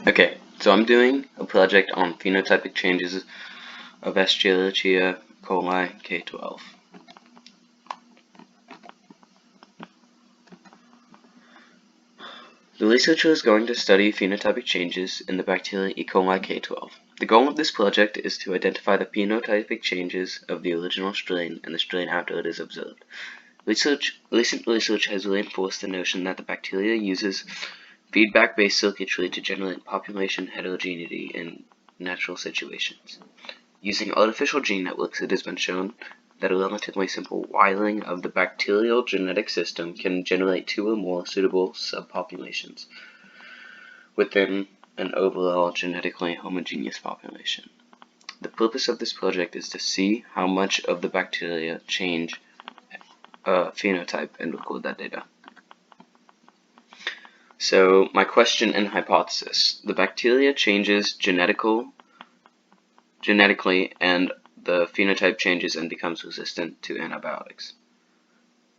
Okay, so I'm doing a project on phenotypic changes of Escherichia coli K12. The researcher is going to study phenotypic changes in the bacteria E. coli K12. The goal of this project is to identify the phenotypic changes of the original strain and the strain after it is observed. Recent research has reinforced the notion that the bacteria uses feedback-based circuitry to generate population heterogeneity in natural situations. Using artificial gene networks, it has been shown that a relatively simple wiring of the bacterial genetic system can generate two or more suitable subpopulations within an overall genetically homogeneous population. The purpose of this project is to see how much of the bacteria change phenotype and record that data. So my question and hypothesis: the bacteria changes genetically and the phenotype changes and becomes resistant to antibiotics.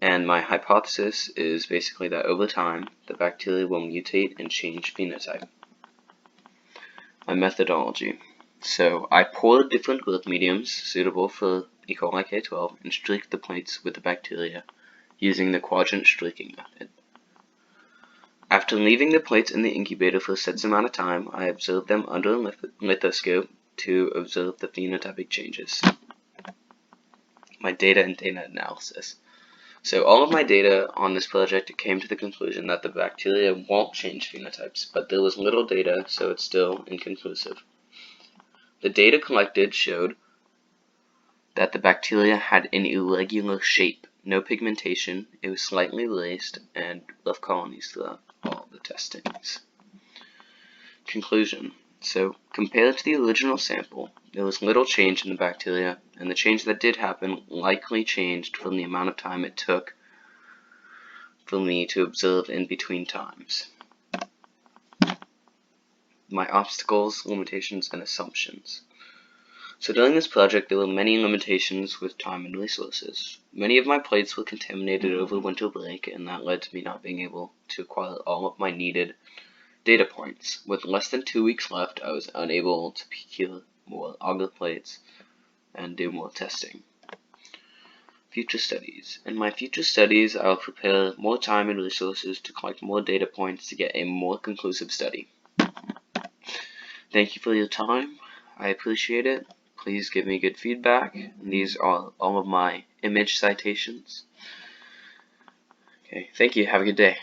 And my hypothesis is basically that over time the bacteria will mutate and change phenotype. My methodology: so I poured different growth mediums suitable for E. coli K12 and streaked the plates with the bacteria using the quadrant streaking method. After leaving the plates in the incubator for a set amount of time, I observed them under a lithoskop to observe the phenotypic changes. My data and data analysis. So all of my data on this project came to the conclusion that the bacteria won't change phenotypes, but there was little data, so it's still inconclusive. The data collected showed that the bacteria had an irregular shape, no pigmentation, it was slightly raised, and left colonies throughout all the testings. Conclusion: so compared to the original sample, there was little change in the bacteria, and the change that did happen likely changed from the amount of time it took for me to observe in between times. My obstacles, limitations, and assumptions. So during this project, there were many limitations with time and resources. Many of my plates were contaminated over winter break, and that led to me not being able to acquire all of my needed data points. With less than 2 weeks left, I was unable to procure more agar plates and do more testing. Future studies. In my future studies, I will prepare more time and resources to collect more data points to get a more conclusive study. Thank you for your time. I appreciate it. Please give me good feedback. And these are all of my image citations. Okay, thank you. Have a good day.